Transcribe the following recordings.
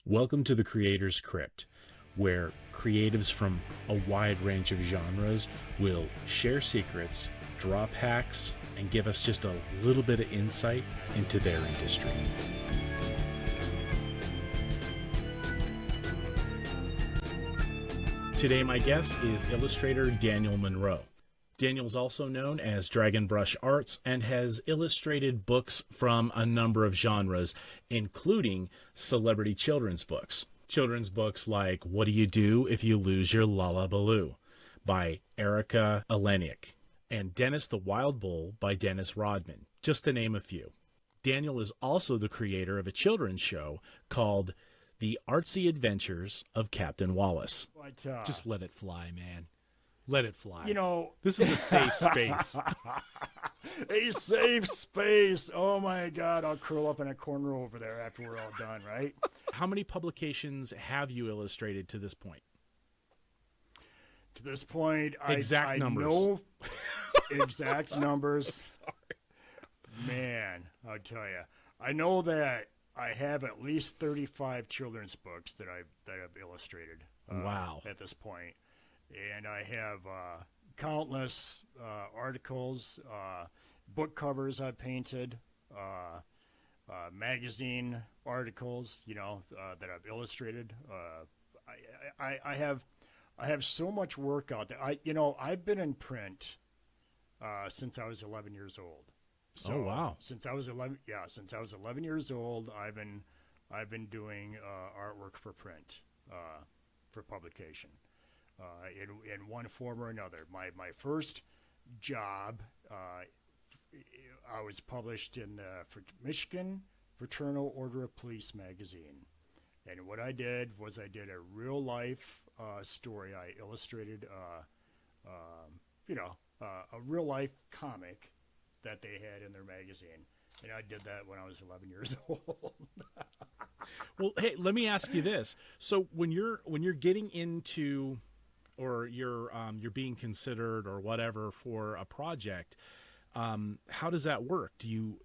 Welcome to the Creator's Crypt, where creatives from a wide range of genres will share secrets, drop hacks, and give us just a little bit of insight into their industry. Today my guest is Illustrator Daniel Monroe. Daniel's also known as Dragon Brush Arts and has illustrated books from a number of genres, including celebrity children's books. Children's books like What Do You Do If You Lose Your Lullabaloo by Erica Eleniak and Dennis the Wild Bull by Dennis Rodman, just to name a few. Daniel is also the creator of a children's show called The Artsy Adventures of Captain Wallace. Just let it fly, man. Let it fly. You know, this is a safe space. A safe space. Oh my God. I'll curl up in a corner over there after we're all done, right? How many publications have you illustrated to this point? To this point, exact numbers. know exact numbers. Sorry. Man, I'll tell you. I know that I have at least 35 children's books that I've illustrated. Wow. At this point. And I have countless articles, book covers I painted, magazine articles, that I've illustrated. I have so much work out there. I've been in print since I was 11 years old. So oh wow! Since I was 11 years old, I've been doing artwork for print, for publication. In one form or another. My first job, I was published in the Michigan Fraternal Order of Police magazine. And what I did was I did a real life story. I illustrated, a real life comic that they had in their magazine. And I did that when I was 11 years old. Well, hey, let me ask you this. So when you're getting into, or you're being considered or whatever for a project, how does that work? Do you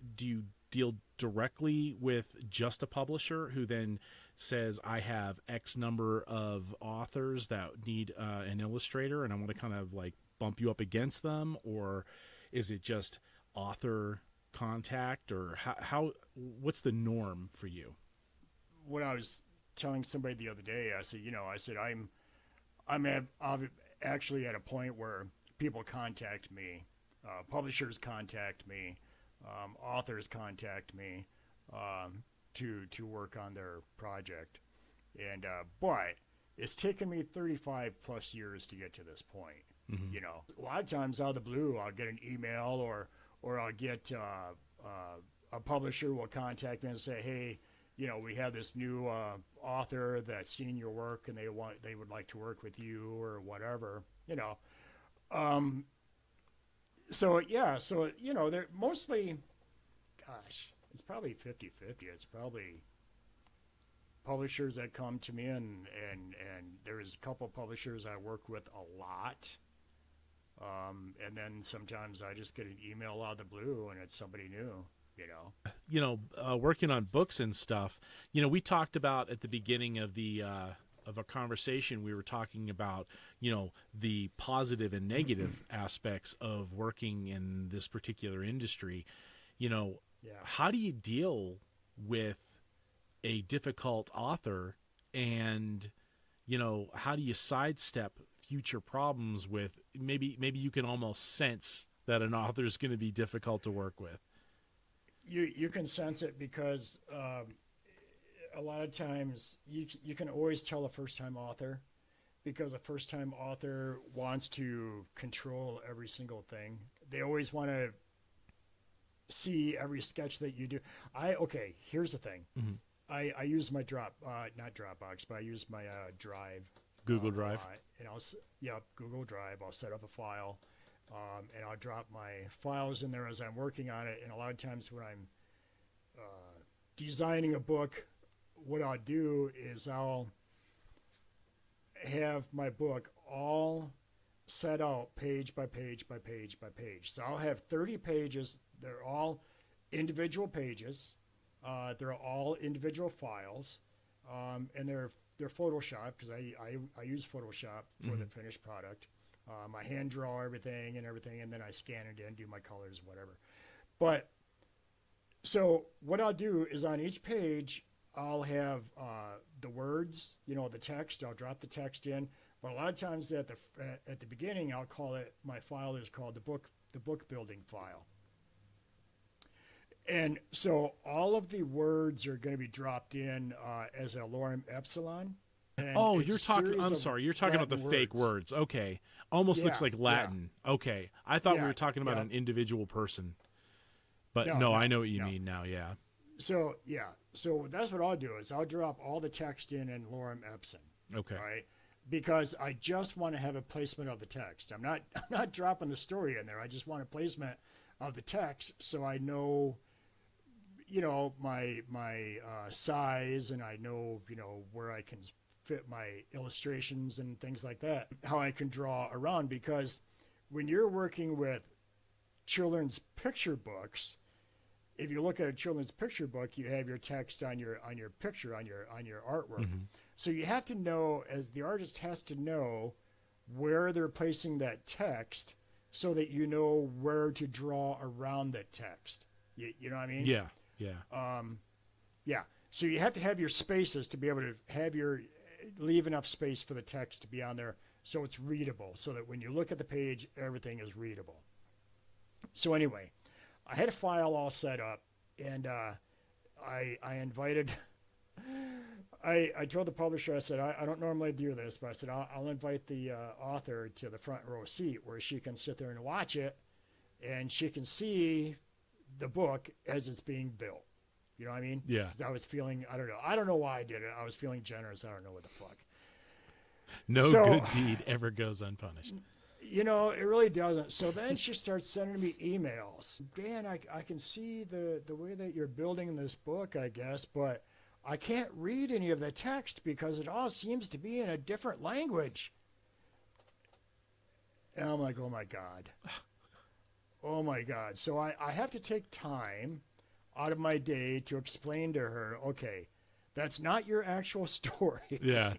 deal directly with just a publisher who then says, I have X number of authors that need an illustrator and I want to kind of like bump you up against them? Or is it just author contact, or how what's the norm for you? When I was telling somebody the other day, I said, I'm actually at a point where people contact me, publishers contact me, authors contact me to work on their project, and but it's taken me 35 plus years to get to this point. Mm-hmm. A lot of times out of the blue, I'll get an email or I'll get a publisher will contact me and say, hey, we have this new author that's seen your work and they would like to work with you or whatever, So they're mostly, gosh, it's probably 50-50. It's probably publishers that come to me and there's a couple publishers I work with a lot. And then sometimes I just get an email out of the blue and it's somebody new. Working on books and stuff, we talked about at the beginning of of a conversation, we were talking about, the positive and negative aspects of working in this particular industry. How do you deal with a difficult author, and, how do you sidestep future problems with maybe you can almost sense that an author is going to be difficult to work with? You can sense it because a lot of times you can always tell a first-time author, because a first-time author wants to control every single thing. They always want to see every sketch that you do. Here's the thing. Mm-hmm. I use my not Dropbox, but I use my Drive. Google Drive. And Google Drive. I'll set up a file. And I'll drop my files in there as I'm working on it. And a lot of times when I'm designing a book, what I'll do is I'll have my book all set out page by page by page by page. So I'll have 30 pages. They're all individual pages. They're all individual files. and they're Photoshop because I use Photoshop for the finished product. I hand draw everything, and then I scan it in, do my colors, whatever. But so what I'll do is on each page, I'll have the words, the text. I'll drop the text in. But a lot of times at the beginning, I'll call it, my file is called the book building file. And so all of the words are going to be dropped in as a lorem epsilon. And you're talking about the fake words. Okay. Almost looks like Latin. Yeah. Okay. I thought we were talking about an individual person. But no, I know what you mean now, yeah. So that's what I'll do is I'll drop all the text in lorem ipsum. Okay. Right? Because I just want to have a placement of the text. I'm not dropping the story in there. I just want a placement of the text so I know, my size, and I know, where I can fit my illustrations and things like that, how I can draw around. Because when you're working with children's picture books, if you look at a children's picture book, you have your text on your picture, on your artwork. Mm-hmm. So you have to know, as the artist has to know where they're placing that text so that you know where to draw around that text. You know what I mean? Yeah. Yeah. So you have to have your spaces to be able to leave enough space for the text to be on there so it's readable, so that when you look at the page, everything is readable. So anyway, I had a file all set up, and I invited... I told the publisher, I said, I don't normally do this, but I said, I'll invite the author to the front row seat where she can sit there and watch it, and she can see the book as it's being built. You know what I mean? Yeah. Because I was feeling, I don't know why I did it. I was feeling generous. I don't know what the fuck. No good deed ever goes unpunished. It really doesn't. So then she starts sending me emails. Dan, I can see the way that you're building this book, I guess, but I can't read any of the text because it all seems to be in a different language. And I'm like, oh my God. Oh my God. So I have to take time out of my day to explain to her, okay, that's not your actual story. Yeah.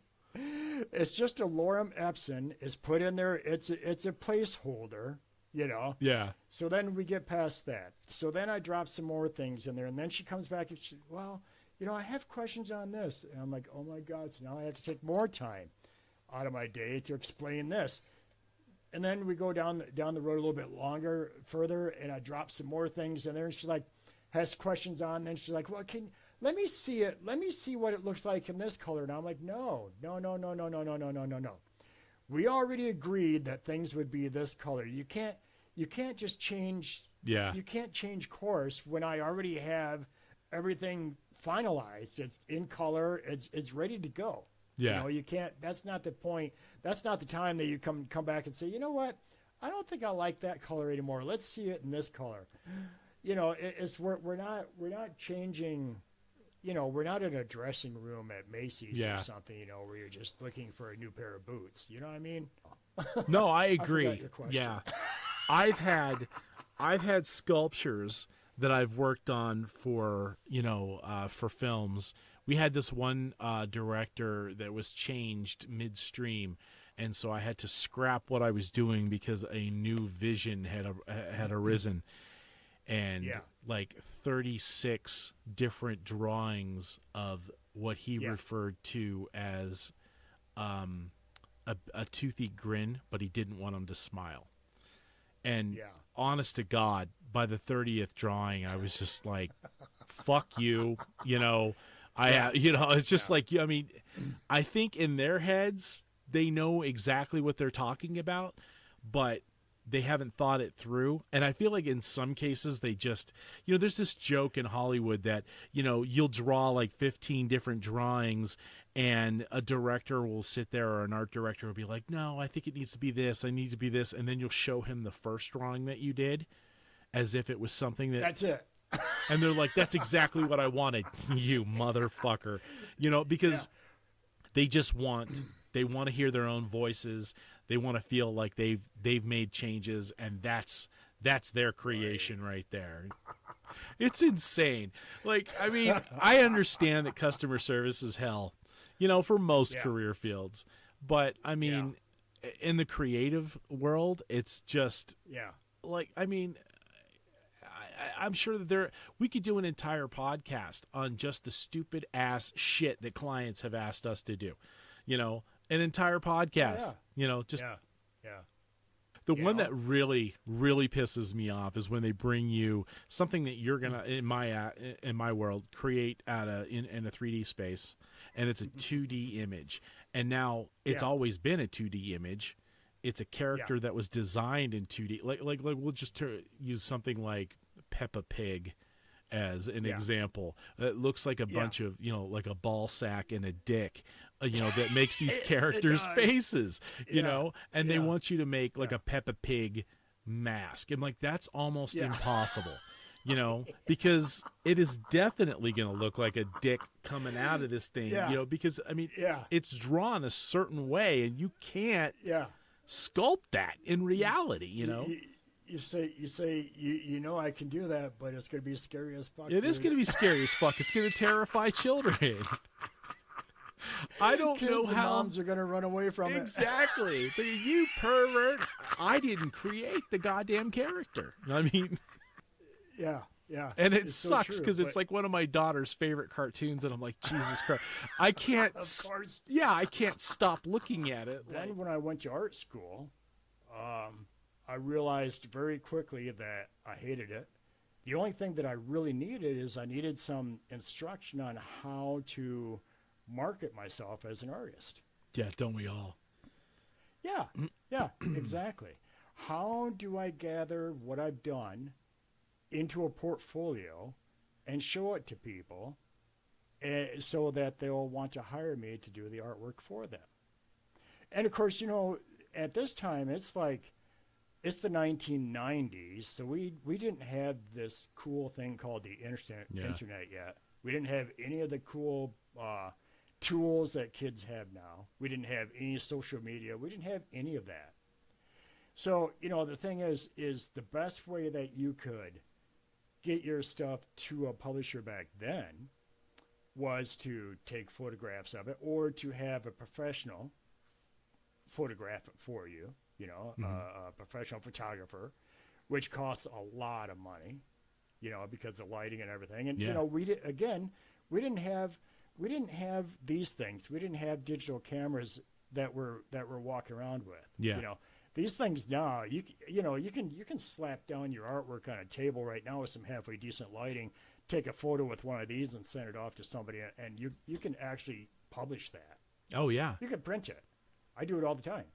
It's just a lorem ipsum is put in there. It's a placeholder, Yeah. So then we get past that. So then I drop some more things in there, and then she comes back and I have questions on this. And I'm like, oh my God, so now I have to take more time out of my day to explain this. And then we go down the road a little bit further, and I drop some more things in there, and she's like, has questions on, and then she's like, well, let me see it. Let me see what it looks like in this color. And I'm like, no. We already agreed that things would be this color. You can't just change. Yeah. You can't change course when I already have everything finalized. It's in color. It's ready to go. Yeah. You can't. That's not the point. That's not the time that you come back and say, you know what? I don't think I like that color anymore. Let's see it in this color. We're not changing. We're not in a dressing room at Macy's or something. Where you're just looking for a new pair of boots. You know what I mean? No, I agree. I forgot your question. Yeah, I've had sculptures that I've worked on for films. We had this one director that was changed midstream, and so I had to scrap what I was doing because a new vision had arisen. And like 36 different drawings of what he referred to as a toothy grin, but he didn't want him to smile. And honest to God, by the 30th drawing, I was just like, fuck you, it's just like, I mean, I think in their heads, they know exactly what they're talking about, but they haven't thought it through. And I feel like in some cases they just, there's this joke in Hollywood that, you'll draw like 15 different drawings and a director will sit there, or an art director will be like, no, I think it needs to be this. I need to be this. And then you'll show him the first drawing that you did as if it was something that's it. And they're like, that's exactly what I wanted, you motherfucker, because they just want to hear their own voices. They want to feel like they've made changes, and that's That's their creation right there. It's insane. Like, I mean, I understand that customer service is hell, for most career fields. But, I mean, in the creative world, it's just, like, I mean, I'm sure that we could do an entire podcast on just the stupid ass shit that clients have asked us to do. An entire podcast, just. The one that really, really pisses me off is when they bring you something that you're gonna, in my world, create in a 3D space, and it's a 2D image. And now it's always been a 2D image. It's a character that was designed in 2D. Like we'll just use something like Peppa Pig as an example. It looks like a bunch of, like a ball sack and a dick, that makes these characters' faces, and they want you to make like a Peppa Pig mask. And like, that's almost impossible, because it is definitely going to look like a dick coming out of this thing, because I mean, it's drawn a certain way and you can't sculpt that in reality, You say, I can do that, but it's going to be scary as fuck. It is going to be scary as fuck. It's going to terrify children. I don't Kids know and how moms are going to run away from it. Exactly. You pervert. I didn't create the goddamn character. I mean, yeah. And it sucks because it's like one of my daughter's favorite cartoons, and I'm like, Jesus Christ, I can't. Of course. Yeah, I can't stop looking at it. Then when I went to art school, I realized very quickly that I hated it. The only thing that I really needed is I needed some instruction on how to market myself as an artist. Yeah, don't we all? Yeah, exactly. How do I gather what I've done into a portfolio and show it to people so that they'll want to hire me to do the artwork for them? And of course, at this time, it's the 1990s, so we didn't have this cool thing called the internet yet. We didn't have any of the cool tools that kids have now. We didn't have any social media. We didn't have any of that. So, the thing is the best way that you could get your stuff to a publisher back then was to take photographs of it or to have a professional photograph it for you. A professional photographer, which costs a lot of money, because of lighting and everything. And we didn't have these things. We didn't have digital cameras that we're walking around with. These things now, you can slap down your artwork on a table right now with some halfway decent lighting, take a photo with one of these and send it off to somebody, and you can actually publish that. Oh yeah, you can print it. I do it all the time.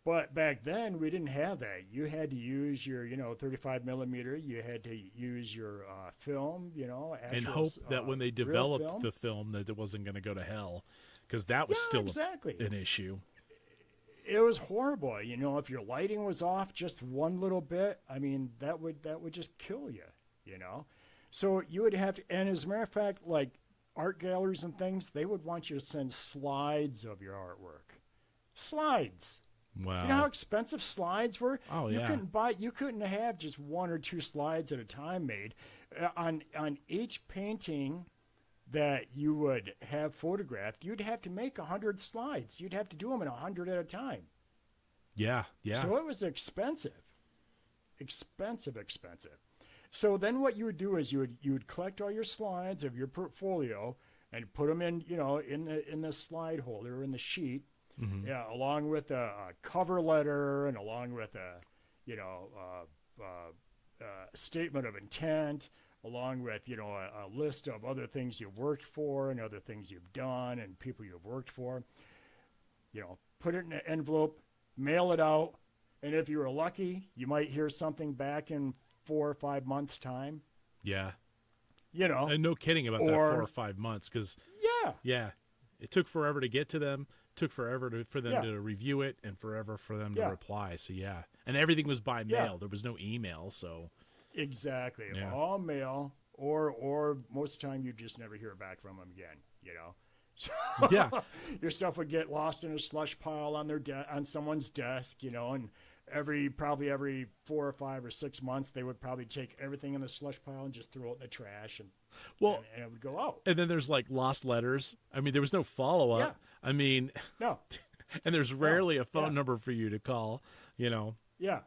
But back then, we didn't have that. You had to use your, 35 millimeter. You had to use your film, and hope that when they developed the film that it wasn't going to go to hell, because that was still an issue. It was horrible. If your lighting was off just one little bit, I mean, that would just kill you. So you would have to, and as a matter of fact, like art galleries and things, they would want you to send slides of your artwork. Slides. Wow. You know how expensive slides were? Oh, yeah. You couldn't have just one or two slides at a time made. On each painting that you would have photographed, you'd have to make 100 slides. You'd have to do them in 100 at a time. Yeah. So it was expensive. Expensive. So then what you would do is you would collect all your slides of your portfolio and put them in, in the slide holder, in the sheet. Mm-hmm. Yeah, along with a cover letter and along with a statement of intent, along with a list of other things you've worked for and other things you've done and people you've worked for. Put it in an envelope, mail it out, and if you were lucky, you might hear something back in 4 or 5 months' time. Yeah. And no kidding about that 4 or 5 months, because it took forever to get to them. Took forever for them to review it and forever for them to reply. So and everything was by mail. There was no email. So exactly, all mail, or most of the time you just never hear back from them again. So your stuff would get lost in a slush pile on on someone's desk. And probably every 4 or 5 or 6 months, they would probably take everything in the slush pile and just throw it in the trash, Well, and it would go out. and then there's like lost letters. I mean, there was no follow Yeah. up. I mean, No. and there's No. rarely a phone Yeah. number for you to call, you know. Yeah.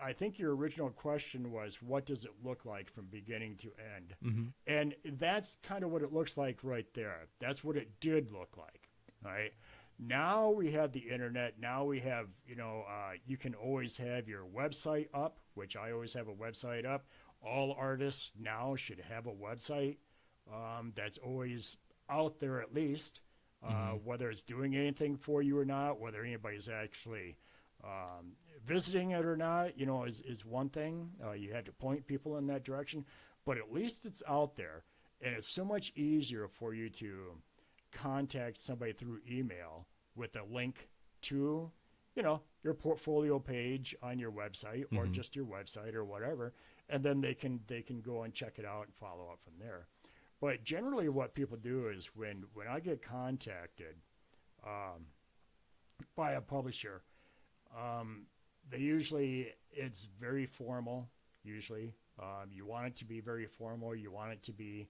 I think your original question was, what does it look like from beginning to end? Mm-hmm. And that's kind of what it looks like right there. That's what it did look like. All right. Now we have the internet. Now we have, you can always have your website up, which I always have a website up. All artists now should have a website that's always out there at least, whether it's doing anything for you or not, whether anybody's actually visiting it or not, is one thing. You had to point people in that direction, but at least it's out there. And it's so much easier for you to contact somebody through email with a link to, your portfolio page on your website or just your website or whatever. And then they can go and check it out and follow up from there. But generally what people do is when I get contacted by a publisher, they usually, it's very formal, usually. You want it to be very formal. You want it to be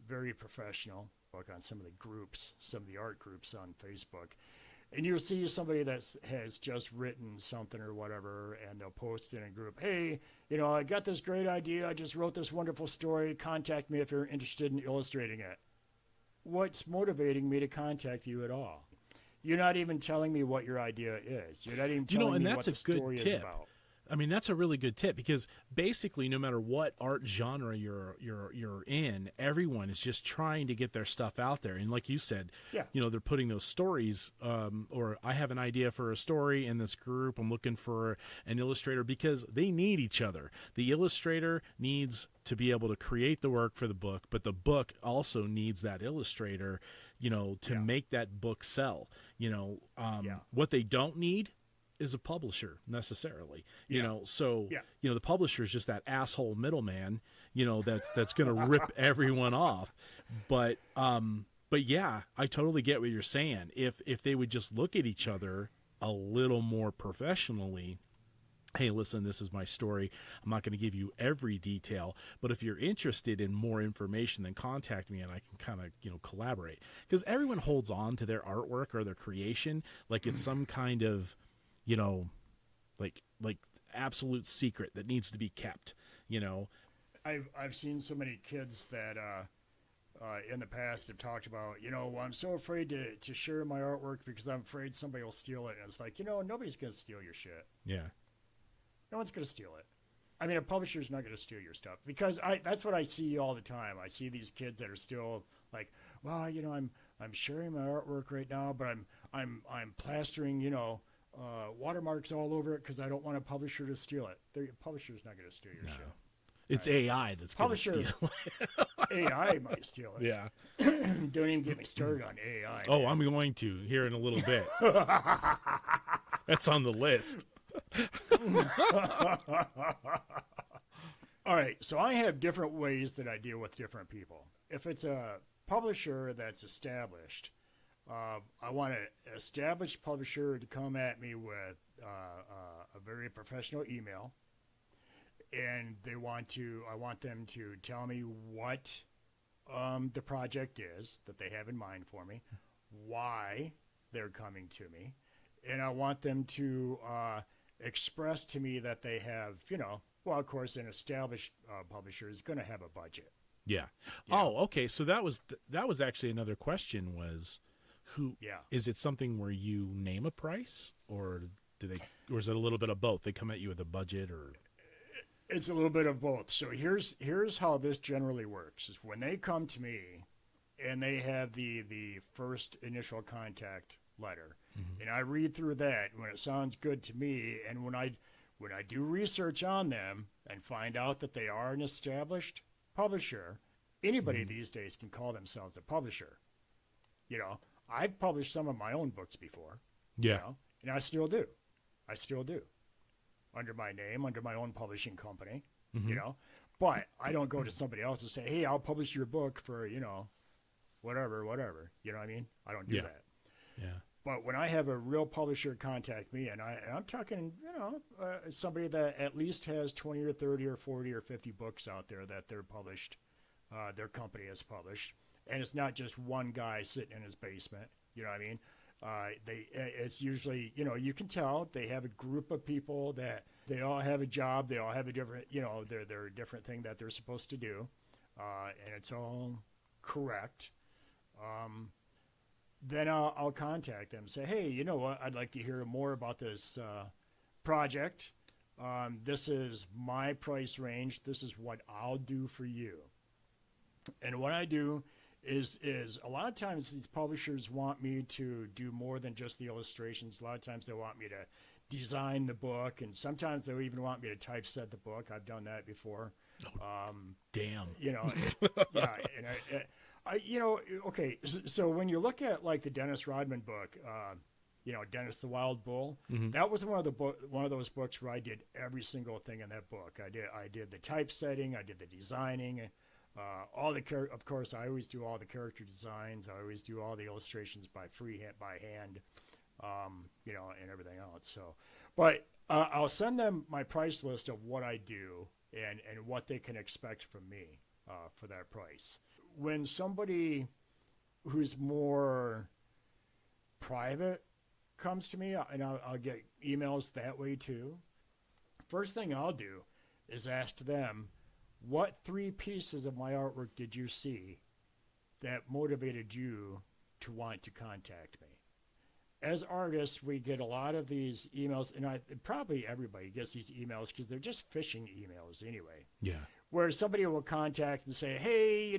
very professional. Look on some of the groups, some of the art groups on Facebook. And you'll see somebody that has just written something or whatever, and they'll post in a group, hey, I got this great idea. I just wrote this wonderful story. Contact me if you're interested in illustrating it. What's motivating me to contact you at all? You're not even telling me what your idea is. You're not even telling me what the story is about. I mean, that's a really good tip, because basically no matter what art genre you're in, everyone is just trying to get their stuff out there. And like you said, they're putting those stories, or I have an idea for a story in this group. I'm looking for an illustrator, because they need each other. The illustrator needs to be able to create the work for the book, but the book also needs that illustrator, to make that book sell. What they don't need is a publisher necessarily, the publisher is just that asshole middleman, that's going to rip everyone off. But yeah, I totally get what you're saying. If they would just look at each other a little more professionally, hey, listen, this is my story. I'm not going to give you every detail, but if you're interested in more information, then contact me and I can kind of, collaborate. Because everyone holds on to their artwork or their creation like it's some kind of, like absolute secret that needs to be kept, I've seen so many kids that in the past have talked about, well, I'm so afraid to share my artwork because I'm afraid somebody will steal it. And it's like, nobody's going to steal your shit. Yeah. No one's going to steal it. I mean, a publisher's not going to steal your stuff, because that's what I see all the time. I see these kids that are still like, well, I'm sharing my artwork right now, but I'm plastering, watermarks all over it because I don't want a publisher to steal it. The publisher's not going to steal your shit. It's AI that's going to steal it. AI might steal it. Yeah. Don't even get me started on AI. Oh, I'm going to here in a little bit. That's on the list. All right, so I have different ways that I deal with different people. If it's a publisher that's established, I want an established publisher to come at me with a very professional email, and I want them to tell me what the project is that they have in mind for me, why they're coming to me, and I want them to express to me that they have, well, of course, an established publisher is going to have a budget. Yeah. Oh, okay. So that was actually another question was, is it something where you name a price, or or is it a little bit of both? They come at you with a budget, or? It's a little bit of both. So here's how this generally works: is when they come to me and they have the first initial contact letter, and I read through that. When it sounds good to me, and when I do research on them and find out that they are an established publisher, anybody these days can call themselves a publisher. I've published some of my own books before. Yeah. And I still do. Under my name, under my own publishing company, But I don't go to somebody else and say, hey, I'll publish your book for, whatever. You know what I mean? I don't do that. Yeah. But when I have a real publisher contact me, and I'm talking, somebody that at least has 20 or 30 or 40 or 50 books out there that they're published, their company has published, and it's not just one guy sitting in his basement. You know what I mean? It's usually, you can tell they have a group of people that they all have a job, they all have a different, they're a different thing that they're supposed to do, and it's all correct. Then I'll contact them and say, hey, you know what? I'd like to hear more about this project. This is my price range. This is what I'll do for you. And what I do is a lot of times these publishers want me to do more than just the illustrations. A lot of times they want me to design the book, and sometimes they'll even want me to typeset the book. I've done that before. Damn. Yeah, and okay. So when you look at like the Dennis Rodman book, Dennis the Wild Bull, that was one of those books where I did every single thing in that book. I did the typesetting, I did the designing, of course, I always do all the character designs. I always do all the illustrations by hand, and everything else. So, but I'll send them my price list of what I do and what they can expect from me for that price. When somebody who's more private comes to me, and I'll get emails that way too, first thing I'll do is ask them, what 3 pieces of my artwork did you see that motivated you to want to contact me? As artists, we get a lot of these emails, and probably everybody gets these emails because they're just phishing emails anyway. Yeah. Where somebody will contact and say, hey,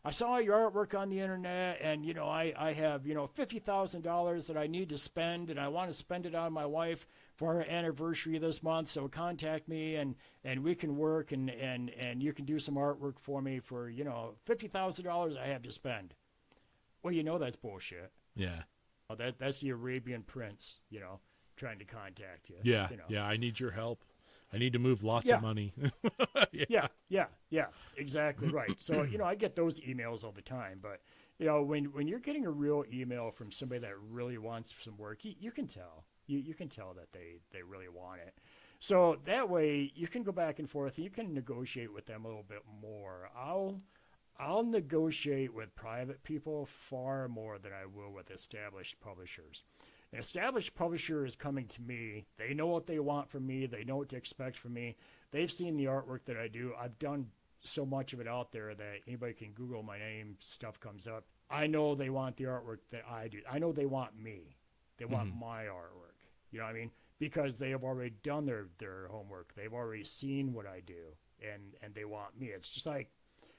I saw your artwork on the internet, and, I have, $50,000 that I need to spend, and I want to spend it on my wife for her anniversary this month, so contact me, and we can work, and you can do some artwork for me for, $50,000 I have to spend. Well, that's bullshit. Yeah. Well, that's the Arabian Prince, trying to contact you. Yeah, yeah, I need your help. I need to move lots of money. Yeah, exactly right. So, I get those emails all the time. But, when you're getting a real email from somebody that really wants some work, you can tell. You can tell that they really want it. So that way you can go back and forth. You can negotiate with them a little bit more. I'll negotiate with private people far more than I will with established publishers. An established publisher is coming to me. They know what they want from me. They know what to expect from me. They've seen the artwork that I do. I've done so much of it out there that anybody can Google my name, stuff comes up. I know they want the artwork that I do. I know they want me. They want my artwork. You know what I mean? Because they have already done their homework. They've already seen what I do, and they want me. It's just like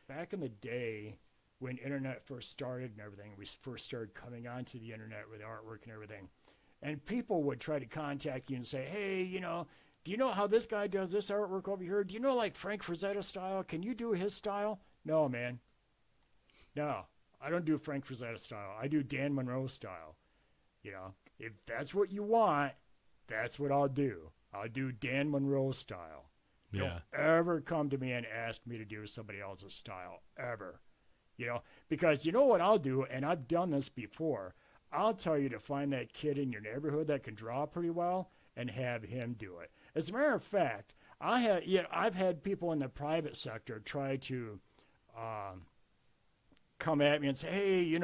back in the day when internet first started and everything, we first started coming onto the internet with artwork and everything. And people would try to contact you and say, hey, do you know how this guy does this artwork over here? Do you know like Frank Frazetta style? Can you do his style? No, man. No, I don't do Frank Frazetta style. I do Dan Monroe style. If that's what you want, that's what I'll do. I'll do Dan Monroe style. Yeah. Don't ever come to me and ask me to do somebody else's style, ever. Because you know what I'll do, and I've done this before, I'll tell you to find that kid in your neighborhood that can draw pretty well and have him do it. As a matter of fact, I've had people in the private sector try to come at me and say, hey,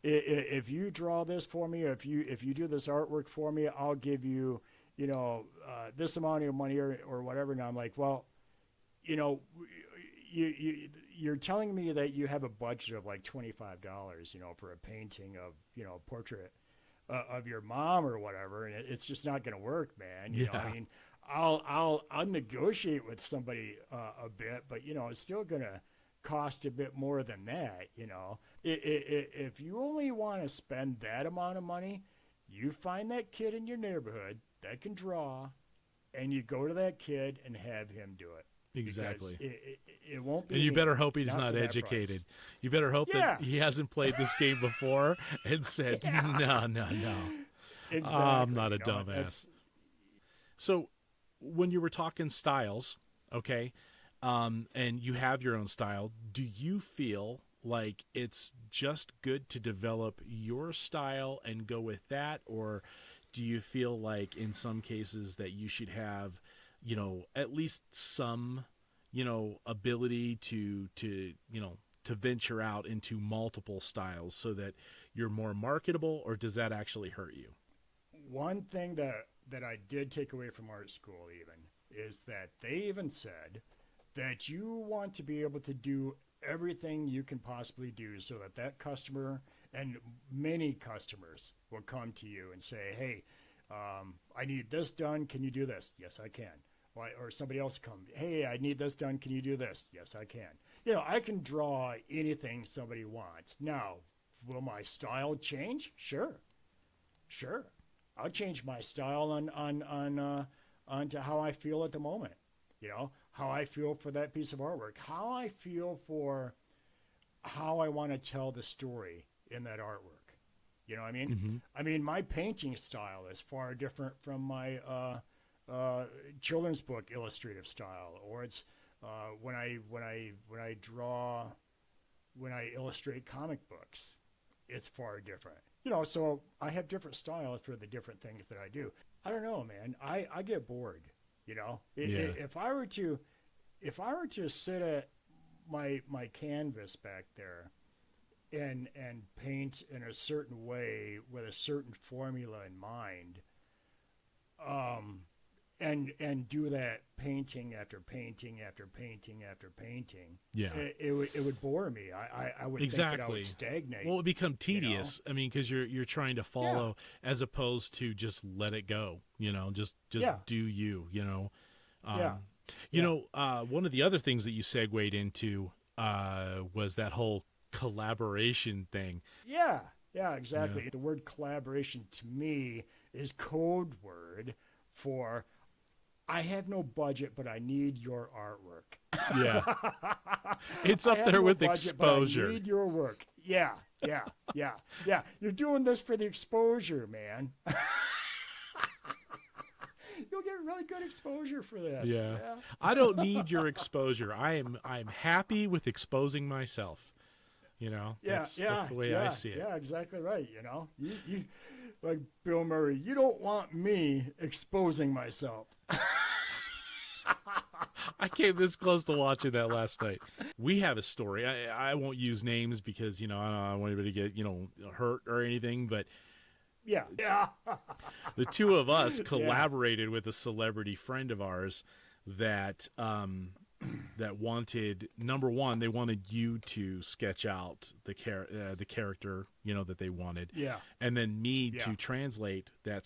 if you draw this for me, if you do this artwork for me, I'll give you, this amount of money or whatever. And I'm like, well, you're telling me that you have a budget of like $25, for a painting of, portrait of your mom or whatever, and it's just not going to work, man. You know, I mean, I'll negotiate with somebody a bit, but it's still going to cost a bit more than that. If you only want to spend that amount of money, you find that kid in your neighborhood that can draw, and you go to that kid and have him do it. Exactly. It won't be. And you better hope he's not educated. You better hope that he hasn't played this game before and said, no. Exactly. I'm not a dumbass. So when you were talking styles, okay, and you have your own style, do you feel like it's just good to develop your style and go with that? Or do you feel like in some cases that you should have, at least some, ability to to venture out into multiple styles so that you're more marketable, or does that actually hurt you? One thing that I did take away from art school even is that they even said that you want to be able to do everything you can possibly do so that that customer and many customers will come to you and say, hey, I need this done. Can you do this? Yes, I can. Or somebody else come, hey, I need this done. Can you do this? Yes, I can. I can draw anything somebody wants. Now, will my style change? Sure. I'll change my style on to how I feel at the moment. How I feel for that piece of artwork, how I feel for how I want to tell the story in that artwork. You know what I mean? Mm-hmm. I mean, my painting style is far different from my children's book illustrative style, or it's when I illustrate comic books, it's far different. So I have different styles for the different things that I do. I don't know, man. I get bored. If I were to sit at my canvas back there and paint in a certain way with a certain formula in mind, and do that painting after painting after painting after painting, it would bore me. I would think that I would stagnate. Well, it would become tedious. I mean, because you're trying to follow as opposed to just let it go. Just do you. One of the other things that you segued into was that whole collaboration thing. Yeah, exactly. The word collaboration to me is code word for I have no budget, but I need your artwork. Yeah. It's up there with exposure. I need your work. Yeah. You're doing this for the exposure, man. You'll get really good exposure for this. Yeah. I don't need your exposure. I'm happy with exposing myself. That's the way I see it. Yeah, exactly right. You like Bill Murray, you don't want me exposing myself. I came this close to watching that last night. We have a story. I won't use names because, I don't want anybody to get, hurt or anything, but yeah. The two of us collaborated with a celebrity friend of ours that that wanted, number one, they wanted you to sketch out the character, that they wanted. Yeah. And then me to translate that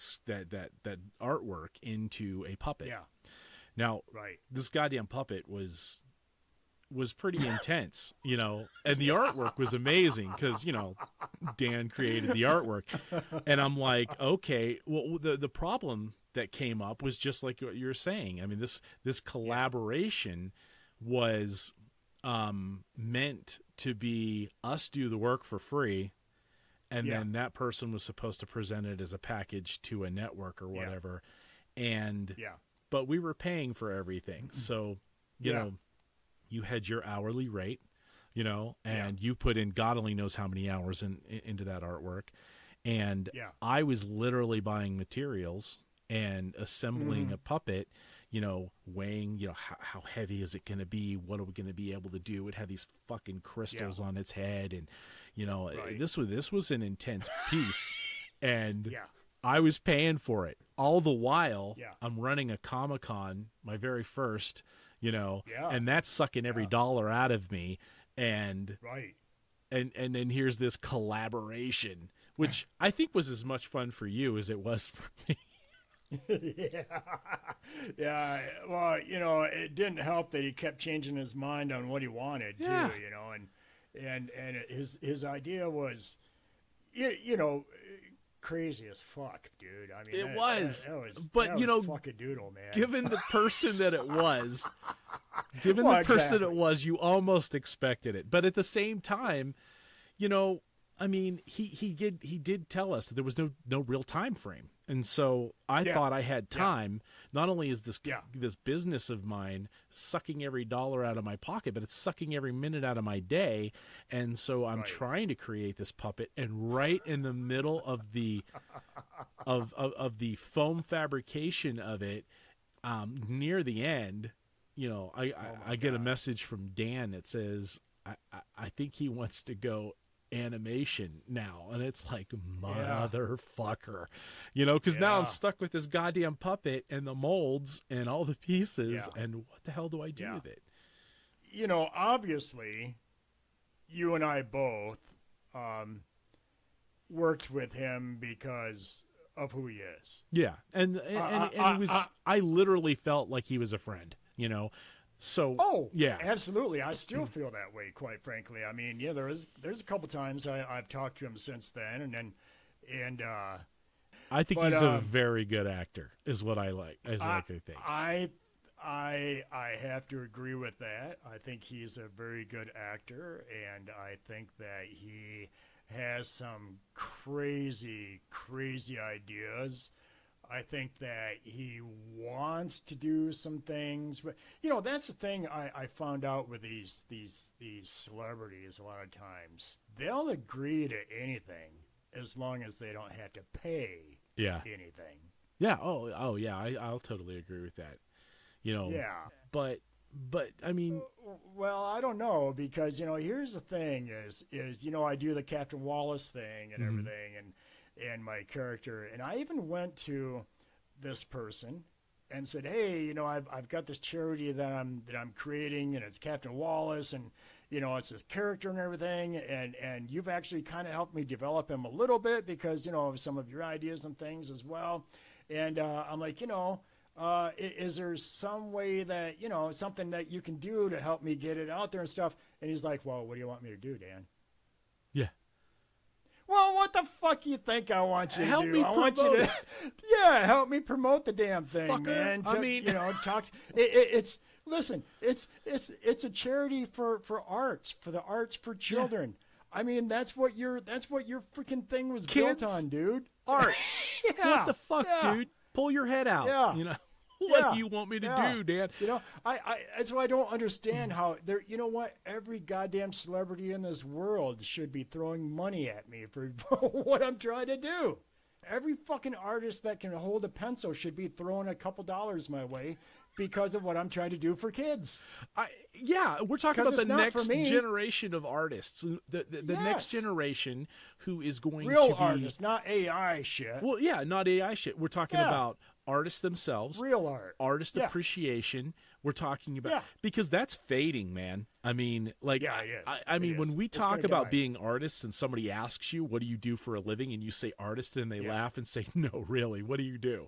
artwork into a puppet. Yeah. Now, this goddamn puppet was pretty intense, and the artwork was amazing because, Dan created the artwork. And I'm like, okay, well, the problem that came up was just like what you're saying. I mean, this collaboration was meant to be us do the work for free, and then that person was supposed to present it as a package to a network or whatever. And but we were paying for everything. So, you know, you had your hourly rate, and you put in God only knows how many hours into that artwork. And I was literally buying materials and assembling a puppet, weighing, how heavy is it going to be? What are we going to be able to do? It had these fucking crystals on its head. And, this was an intense piece. And I was paying for it. All the while, I'm running a Comic-Con, my very first, and that's sucking every dollar out of me. And and then here's this collaboration, which I think was as much fun for you as it was for me. Yeah. Well, it didn't help that he kept changing his mind on what he wanted too, and his idea was, crazy as fuck, dude. I mean, it was fucking doodle, man. Given the person that it was, person that it was, you almost expected it. But at the same time, I mean, he did tell us that there was no real time frame, and so I thought I had time. Not only is this business of mine sucking every dollar out of my pocket, but it's sucking every minute out of my day, and so I'm trying to create this puppet, and right in the middle of the of the foam fabrication of it, near the end, I get a message from Dan that says I think he wants to go animation now, and it's like, motherfucker, because now I'm stuck with this goddamn puppet and the molds and all the pieces, and what the hell do I do with it? Obviously you and I both worked with him because of who he is. And it was, I literally felt like he was a friend, So absolutely. I still feel that way, quite frankly. I mean, there's a couple times I've talked to him since then, and I think he's a very good actor, is what I like. I think. I have to agree with that. I think he's a very good actor, and I think that he has some crazy ideas. I think that he wants to do some things, but that's the thing I found out with these celebrities. A lot of times they'll agree to anything as long as they don't have to pay anything. Oh yeah, I'll totally agree with that. But I mean, well, I don't know, because here's the thing is I do the Captain Wallace thing and everything, and my character, and I even went to this person and said, hey, I've got this charity that I'm creating, and it's Captain Wallace, and it's this character and everything, and you've actually kind of helped me develop him a little bit because of some of your ideas and things as well. And I'm like, is there some way that something that you can do to help me get it out there and stuff? And he's like, well, what do you want me to do, Dan? Yeah. Well, what the fuck you think I want you to do? I want you to, help me promote the damn thing, fucker, man. I mean, talk. It's a charity for arts, for the arts for children. Yeah. I mean, that's what your freaking thing was built on, dude. Arts. What the fuck, dude? Pull your head out. Yeah. What do you want me to do, Dan? I that's why I don't understand how there. You know what? Every goddamn celebrity in this world should be throwing money at me for what I'm trying to do. Every fucking artist that can hold a pencil should be throwing a couple dollars my way because of what I'm trying to do for kids. We're talking about the next generation of artists. The next generation who is going real to be artists, not AI shit. Well, yeah, not AI shit. We're talking about artists themselves, real art, artist appreciation. We're talking about because that's fading, man. I mean, like, it is. I mean, when we talk about being artists, and somebody asks you, "What do you do for a living?" and you say artist, and they laugh and say, "No, really, what do you do?"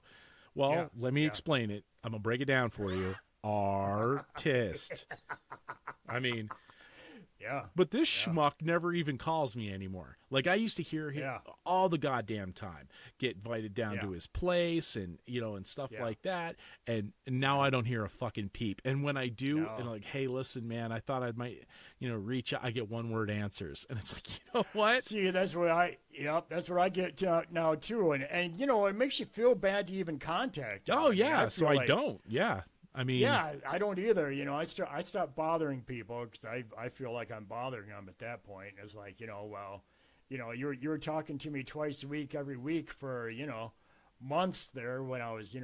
Well, let me explain it. I'm gonna break it down for you. Artist. I mean. Yeah. But this schmuck never even calls me anymore. Like, I used to hear him all the goddamn time, get invited down to his place and, and stuff like that. And now I don't hear a fucking peep. And when I do, and like, hey, listen, man, I thought I might, reach out, I get one word answers. And it's like, you know what? See, that's what I get now too. And it makes you feel bad to even contact him. Oh, yeah. So I don't. Yeah. I mean, I don't either. I stopped bothering people because I feel like I'm bothering them at that point. It's like, you're talking to me twice a week, every week for, months there when I was,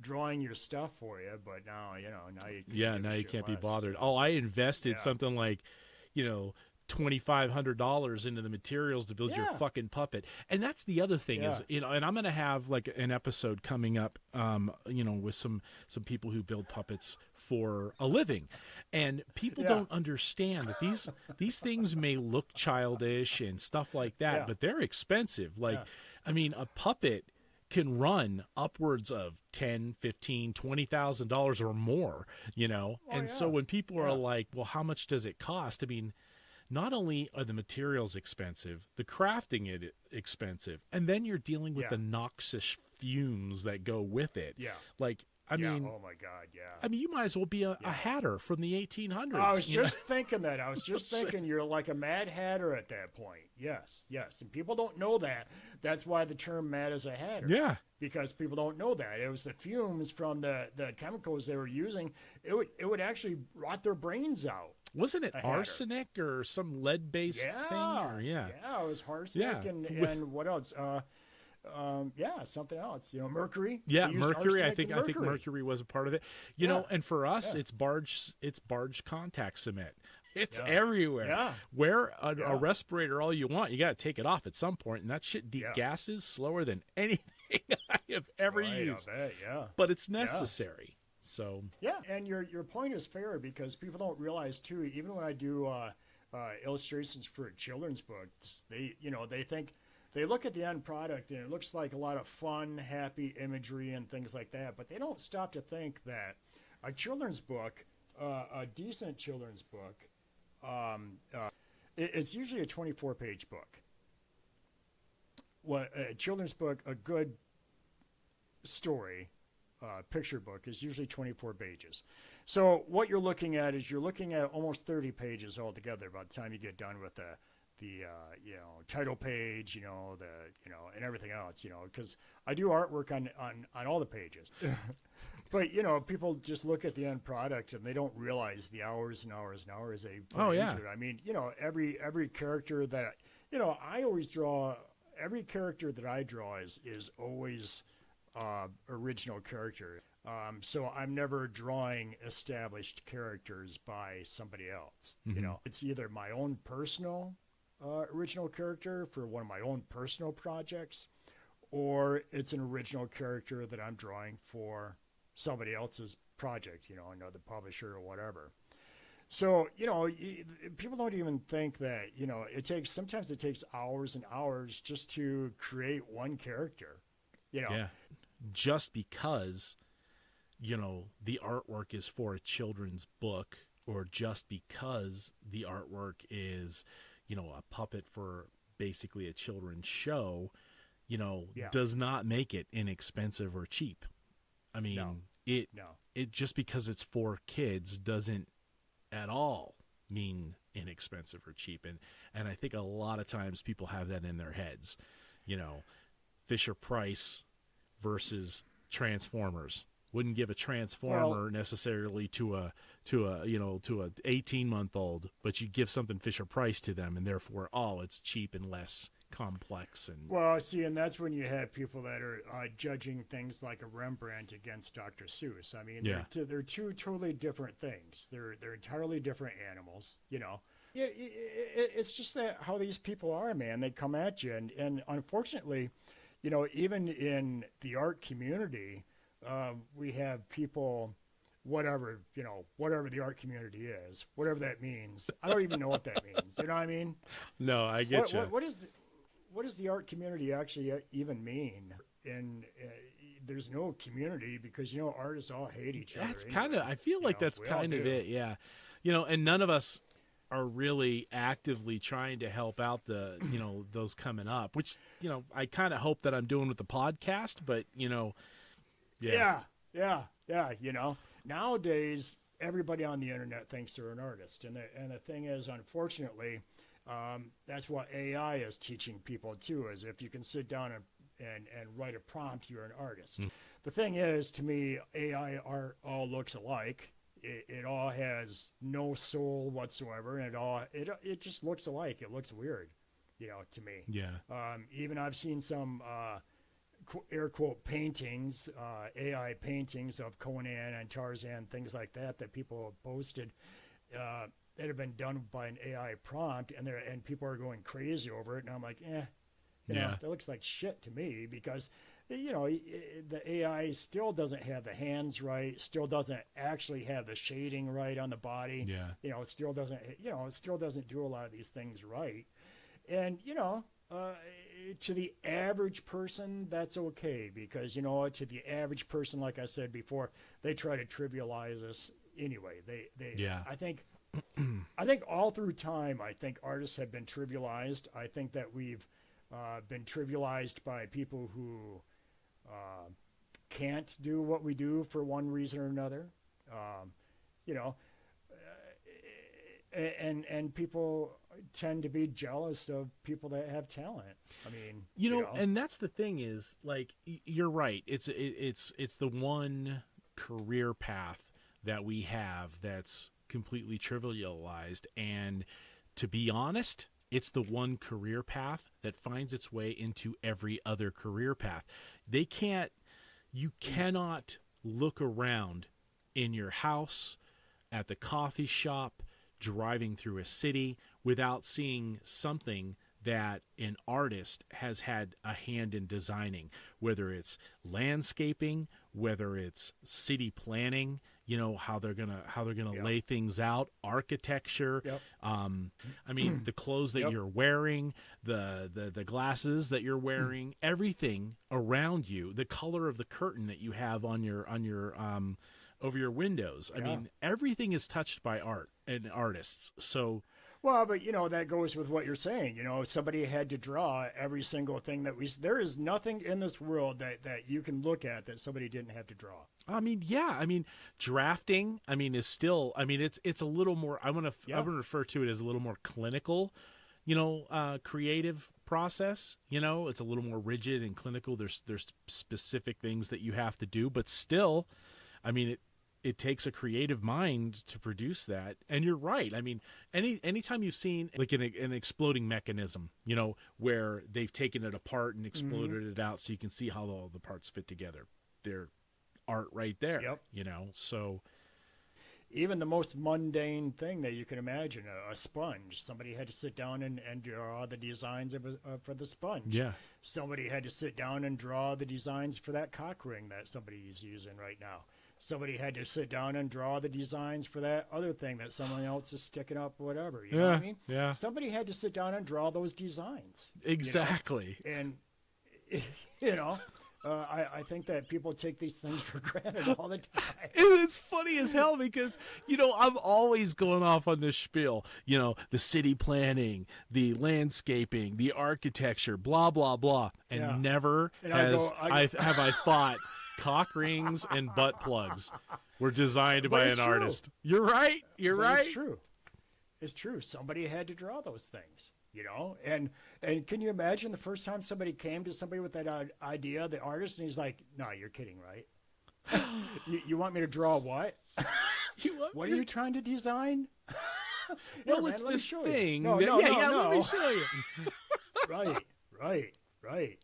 drawing your stuff for you. But now, now you can't be bothered. Oh, I invested something like, $2,500 into the materials to build your fucking puppet. And that's the other thing is, and I'm going to have like an episode coming up, with some people who build puppets for a living, and people don't understand that these things may look childish and stuff like that, but they're expensive. Like, I mean, a puppet can run upwards of $10,000, $15,000, $20,000 or more, So when people are like, well, how much does it cost? I mean, not only are the materials expensive, the crafting it expensive, and then you're dealing with the noxious fumes that go with it. Yeah. Like, I mean, oh my God, yeah. I mean, you might as well be a hatter from the 1800s. I was just thinking that. I was just thinking you're like a Mad Hatter at that point. Yes, yes. And people don't know that. That's why the term Mad as a Hatter. Yeah. Because people don't know that. It was the fumes from the chemicals they were using. It would actually rot their brains out. Wasn't it arsenic or some lead-based thing? Or, yeah, it was arsenic and what else? Something else. Mercury. Yeah, mercury. I think mercury was a part of it. You know, and for us, it's barge contact cement. It's everywhere. Yeah. Wear a respirator all you want. You got to take it off at some point, and that shit degasses slower than anything I have ever used. I bet, but it's necessary. So and your point is fair because people don't realize too. Even when I do illustrations for children's books, they think. They look at the end product and it looks like a lot of fun, happy imagery and things like that, but they don't stop to think that a children's book, a decent children's book, it's usually a 24-page book. A children's book, a good story, picture book is usually 24 pages. So what you're looking at is almost 30 pages altogether by the time you get done with the title page, and everything else, because I do artwork on all the pages. But, people just look at the end product and they don't realize the hours and hours and hours they put into it. I mean, every character that, I always draw, every character that I draw is always original character. So I'm never drawing established characters by somebody else. Mm-hmm. It's either my own personal original character for one of my own personal projects, or it's an original character that I'm drawing for somebody else's project, another publisher or whatever. So, people don't even think that, sometimes it takes hours and hours just to create one character, Yeah. Just because, the artwork is for a children's book, or just because the artwork is, a puppet for basically a children's show, does not make it inexpensive or cheap. I mean, it just because it's for kids doesn't at all mean inexpensive or cheap. And I think a lot of times people have that in their heads, Fisher Price versus Transformers. Wouldn't give a Transformer necessarily to a 18-month-old, but you give something Fisher Price to them, and therefore, it's cheap and less complex. And see, and that's when you have people that are judging things like a Rembrandt against Dr. Seuss. I mean, they're two totally different things. They're entirely different animals. It's just that how these people are, man. They come at you, and unfortunately, even in the art community. We have people, whatever the art community is, whatever that means. I don't even know what that means. You know what I mean? No, I get you. What does the art community actually even mean? And there's no community because, artists all hate each other. That's kind of, I feel like that's kind of it. Yeah. And none of us are really actively trying to help out the, those coming up, which, I kind of hope that I'm doing with the podcast, but, Yeah. Nowadays, everybody on the internet thinks they're an artist. And the thing is, unfortunately, that's what AI is teaching people, too, is if you can sit down and write a prompt, you're an artist. The thing is, to me, AI art all looks alike. It all has no soul whatsoever, and it just looks alike. It looks weird, to me. Yeah. Even I've seen some... air quote paintings, AI paintings of Conan and Tarzan, things like that people have posted that have been done by an AI prompt, and people are going crazy over it. And I'm like, that looks like shit to me because, the AI still doesn't have the hands right, still doesn't actually have the shading right on the body. Yeah. It still doesn't do a lot of these things right. And, to the average person, that's okay because, to the average person, like I said before, they try to trivialize us anyway. I think all through time, I think artists have been trivialized. I think that we've been trivialized by people who can't do what we do for one reason or another. You know, and people tend to be jealous of people that have talent. I mean, and that's the thing is, like, you're right. It's the one career path that we have that's completely trivialized, and to be honest, it's the one career path that finds its way into every other career path. You cannot look around in your house, at the coffee shop, driving through a city without seeing something that an artist has had a hand in designing, whether it's landscaping, whether it's city planning, how they're gonna lay things out, architecture. I mean, the clothes that you're wearing, the glasses that you're wearing, everything around you, the color of the curtain that you have on your over your windows. I mean, everything is touched by art and artists. So, well, but that goes with what you're saying. Somebody had to draw every single thing there is nothing in this world that you can look at that somebody didn't have to draw. I mean, yeah. I mean, drafting, is still, it's a little more, I'm going to refer to it as a little more clinical, creative process. It's a little more rigid and clinical. There's specific things that you have to do, but still, it takes a creative mind to produce that. And you're right. Anytime you've seen like an exploding mechanism, where they've taken it apart and exploded it out so you can see how all the parts fit together, they're art right there. So even the most mundane thing that you can imagine, a sponge, somebody had to sit down and draw the designs for the sponge. Yeah. Somebody had to sit down and draw the designs for that cock ring that somebody is using right now. Somebody had to sit down and draw the designs for that other thing that someone else is sticking up, whatever. You know what I mean? Yeah. Somebody had to sit down and draw those designs. Exactly. And, I think that people take these things for granted all the time. It's funny as hell because, I'm always going off on this spiel, the city planning, the landscaping, the architecture, blah, blah, blah. And never have I thought cock rings and butt plugs were designed by an artist. You're right. You're right. It's true. It's true. Somebody had to draw those things, and can you imagine the first time somebody came to somebody with that idea, the artist, and he's like, no, you're kidding, right? you want me to draw what? What are you trying to design? Well, it's this thing. No, let me show you. Right.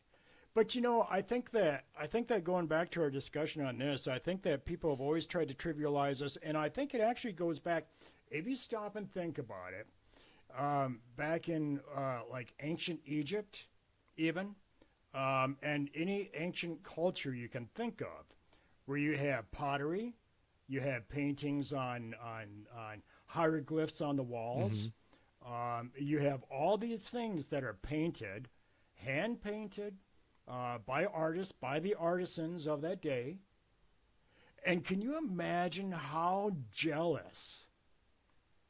But I think that going back to our discussion on this, I think that people have always tried to trivialize this, and I think it actually goes back, if you stop and think about it, back in like ancient Egypt, even, and any ancient culture you can think of, where you have pottery, you have paintings on hieroglyphs on the walls, you have all these things that are painted, hand painted. By artists, by the artisans of that day. And can you imagine how jealous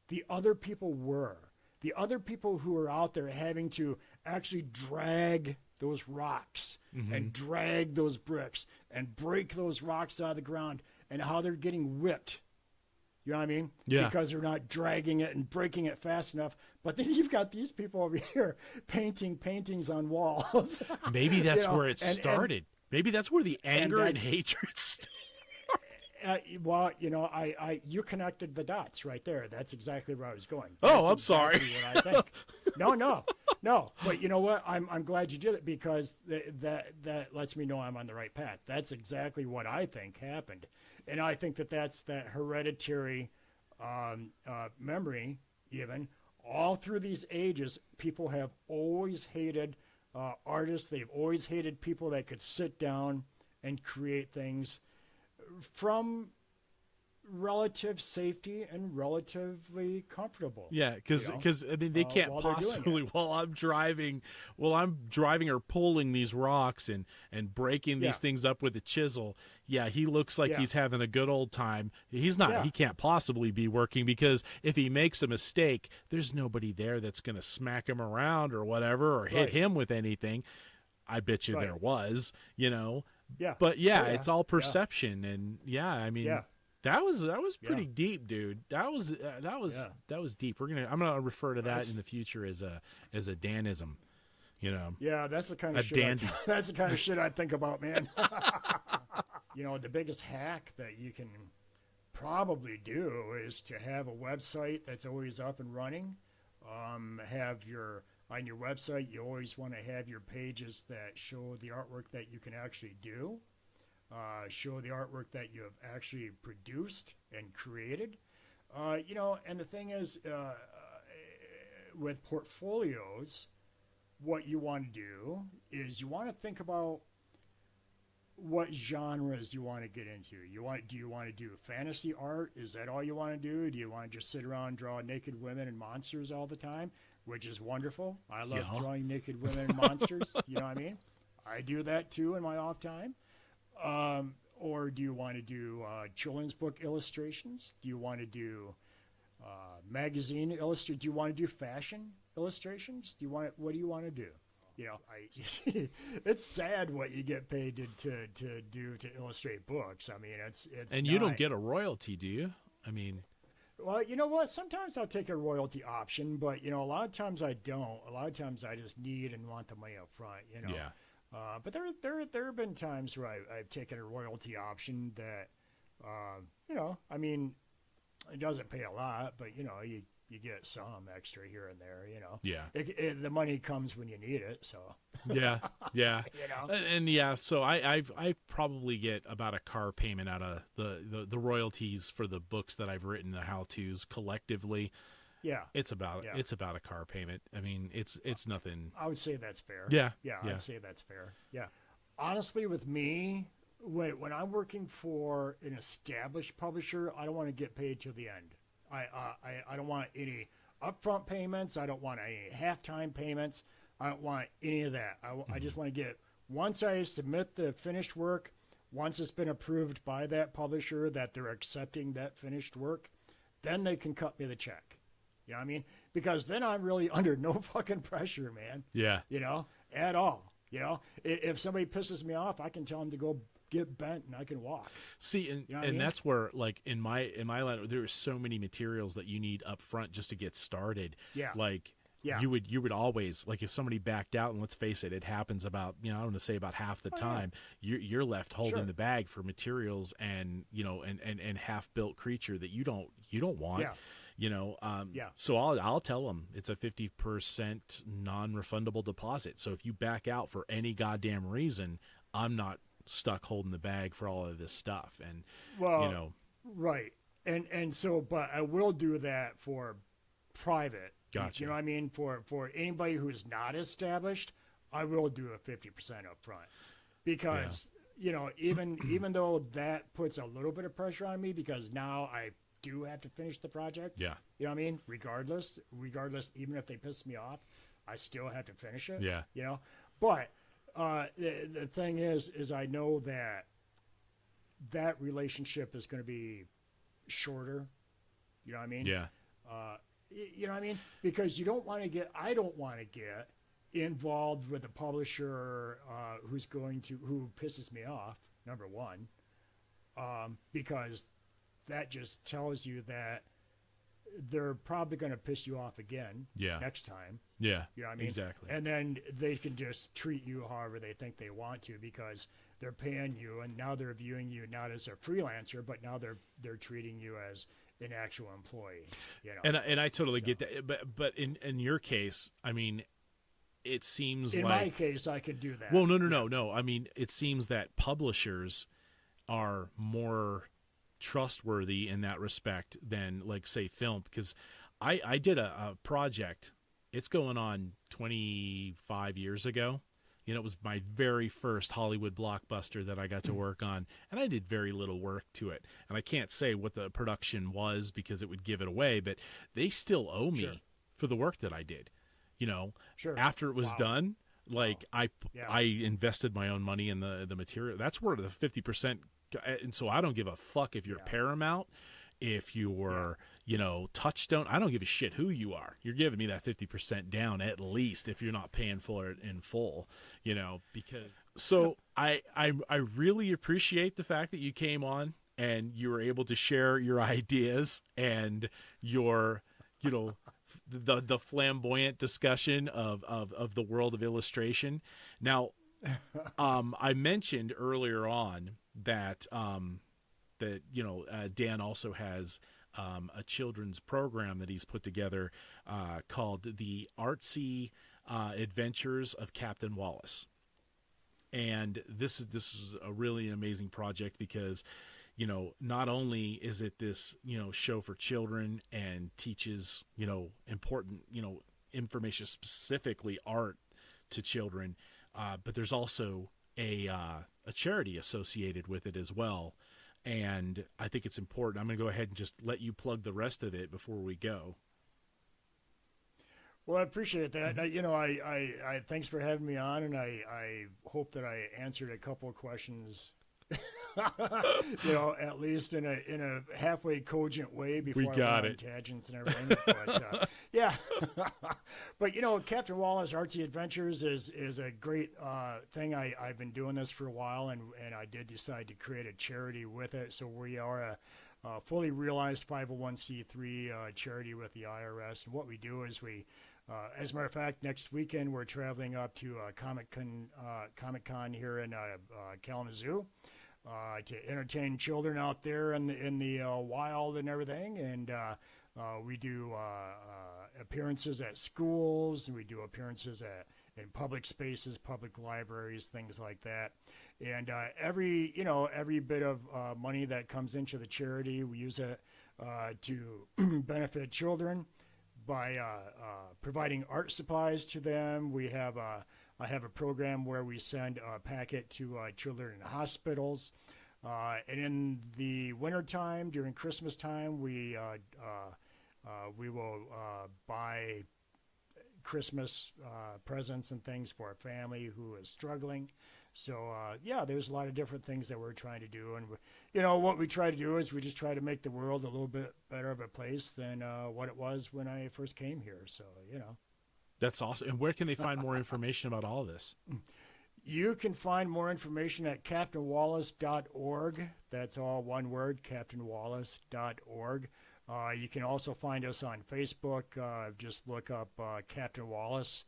the other people were? The other people who were out there having to actually drag those rocks and drag those bricks and break those rocks out of the ground, and how they're getting whipped. You know what I mean? Yeah. Because they're not dragging it and breaking it fast enough. But then you've got these people over here painting paintings on walls. Maybe that's where it started. Maybe that's where the anger and hatred started. Well, you connected the dots right there. That's exactly where I was going. I'm exactly sorry. What I think. No. But you know what? I'm glad you did it, because that lets me know I'm on the right path. That's exactly what I think happened. And I think that's that hereditary memory, even. All through these ages, people have always hated artists. They've always hated people that could sit down and create things from relative safety and relatively comfortable. Yeah, because they can't possibly while I'm driving or pulling these rocks and breaking these things up with a chisel. Yeah, he looks like he's having a good old time. He's not. He can't possibly be working, because if he makes a mistake, there's nobody there that's going to smack him around or whatever, or hit him with anything. I bet you there was, Yeah. But yeah, Oh, yeah. it's all perception, and yeah, I mean, Yeah. that was pretty Yeah. deep, dude. Yeah. That was deep. I'm gonna refer to that in That's, the future as a Danism, you know, yeah, that's the kind a of shit dandy. that's the kind of shit I think about, man. The biggest hack that you can probably do is to have a website that's always up and running. On your website, you always want to have your pages that show the artwork that you can actually do, show the artwork that you have actually produced and created. And the thing is, with portfolios, what you want to do is you want to think about what genres you want to get into. Do you want to do fantasy art? Is that all you want to do? Do you want to just sit around and draw naked women and monsters all the time, which is wonderful? I love drawing naked women and monsters. You know what I mean? I do that too in my off time. Or do you want to do children's book illustrations? Do you want to do magazine illustrations? Do you want to do fashion illustrations? What do you want to do? It's sad what you get paid to do to illustrate books. I mean, it's And you don't get a royalty, do you? I mean, well, you know what? Sometimes I'll take a royalty option, but a lot of times I don't. A lot of times I just need and want the money up front. Yeah. But there have been times where I've taken a royalty option that, I mean, it doesn't pay a lot, but you get some extra here and there. Yeah. The money comes when you need it. So. Yeah. And yeah, so I probably get about a car payment out of the royalties for the books that I've written, the how-tos collectively. Yeah. It's about a car payment. I mean, it's nothing. I would say that's fair. Yeah. I'd say that's fair. Yeah. Honestly, with me, when I'm working for an established publisher, I don't want to get paid till the end. I don't want any upfront payments. I don't want any halftime payments. I don't want any of that. I just want to get, once I submit the finished work, once it's been approved by that publisher that they're accepting that finished work, then they can cut me the check. You know what I mean? Because then I'm really under no fucking pressure, man. Yeah. At all. If somebody pisses me off, I can tell them to go get bent and I can walk. See, and that's where, like, in my line, there are so many materials that you need up front just to get started. Yeah. Like, yeah. you would always, like, if somebody backed out, and let's face it, it happens about, I don't want to say about half the time, you're left holding the bag for materials and and half built creature that you don't want. Yeah. So I'll tell them it's a 50% non-refundable deposit. So if you back out for any goddamn reason, I'm not stuck holding the bag for all of this stuff. And right. And so, but I will do that for private. Gotcha. You know what I mean? For anybody who's not established, I will do a 50% up front because even though that puts a little bit of pressure on me because now I do have to finish the project. Yeah. You know what I mean? Regardless, even if they piss me off, I still have to finish it. Yeah. But the thing is I know that relationship is going to be shorter. You know what I mean? Yeah. You know what I mean? Because I don't want to get involved with a publisher who pisses me off, number one, because that just tells you that they're probably going to piss you off again next time. Yeah. You know what I mean? Exactly. And then they can just treat you however they think they want to because they're paying you and now they're viewing you not as a freelancer, but now they're treating you as an actual employee. And I totally get that. But in your case, I mean, it seems in like... my case, I could do that. Well, no. I mean, it seems that publishers are more trustworthy in that respect than, like, say, film, because I did a project, it's going on 25 years ago. It was my very first Hollywood blockbuster that I got to work on, and I did very little work to it. And I can't say what the production was because it would give it away, but they still owe me for the work that I did. After it was done, like I invested my own money in the material. That's where the 50%. And so I don't give a fuck if you're Paramount, if you're, Touchstone, I don't give a shit who you are. You're giving me that 50% down at least if you're not paying for it in full, because so I really appreciate the fact that you came on and you were able to share your ideas and your, the flamboyant discussion of the world of illustration. Now, I mentioned earlier on that Dan also has a children's program that he's put together called the Artsy Adventures of Captain Wallace. And this is a really amazing project because, not only is it this, show for children and teaches, important, information, specifically art to children, but there's also a charity associated with it as well. And I think it's important. I'm going to go ahead and just let you plug the rest of it before we go. Well, I appreciate that. I thanks for having me on, and I hope that I answered a couple of questions, at least in a halfway cogent way before I went on tangents and everything. But yeah, but Captain Wallace Artsy Adventures is a great thing. I've been doing this for a while, and I did decide to create a charity with it. So we are a fully realized 501c3 charity with the IRS, and what we do is we as a matter of fact, next weekend we're traveling up to Comic-Con here in Kalamazoo to entertain children out there in the wild and everything. And we do appearances at schools, and we do appearances in public spaces, public libraries, things like that. And every bit of money that comes into the charity, we use it to benefit children by providing art supplies to them. I have a program where we send a packet to children in hospitals. And in the wintertime, during Christmas time, we will buy Christmas presents and things for a family who is struggling. So, there's a lot of different things that we're trying to do. And, what we try to do is we just try to make the world a little bit better of a place than what it was when I first came here. So, That's awesome. And where can they find more information about all of this? You can find more information at captainwallace.org. That's all one word, captainwallace.org. You can also find us on Facebook. Just look up Captain Wallace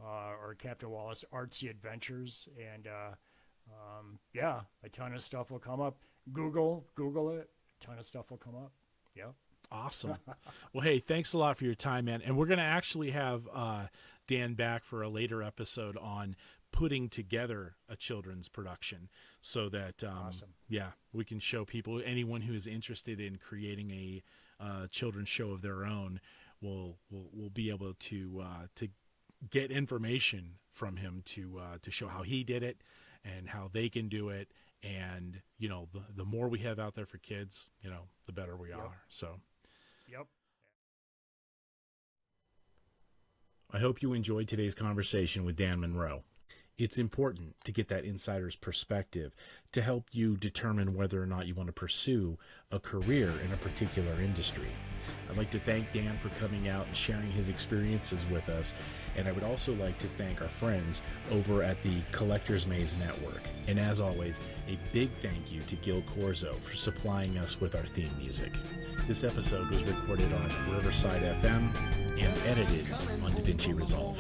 or Captain Wallace Artsy Adventures. And, a ton of stuff will come up. Google it. A ton of stuff will come up. Yep. Awesome. Well, hey, thanks a lot for your time, man. And we're going to actually have Dan back for a later episode on putting together a children's production so that, awesome. We can show people, anyone who is interested in creating a children's show of their own will be able to get information from him to show how he did it and how they can do it. And, the more we have out there for kids, the better we are. So. Yep. I hope you enjoyed today's conversation with Dan Monroe. It's important to get that insider's perspective to help you determine whether or not you want to pursue a career in a particular industry. I'd like to thank Dan for coming out and sharing his experiences with us, and I would also like to thank our friends over at the Collector's Maze Network. And as always, a big thank you to Gil Corzo for supplying us with our theme music. This episode was recorded on Riverside FM and edited on DaVinci Resolve.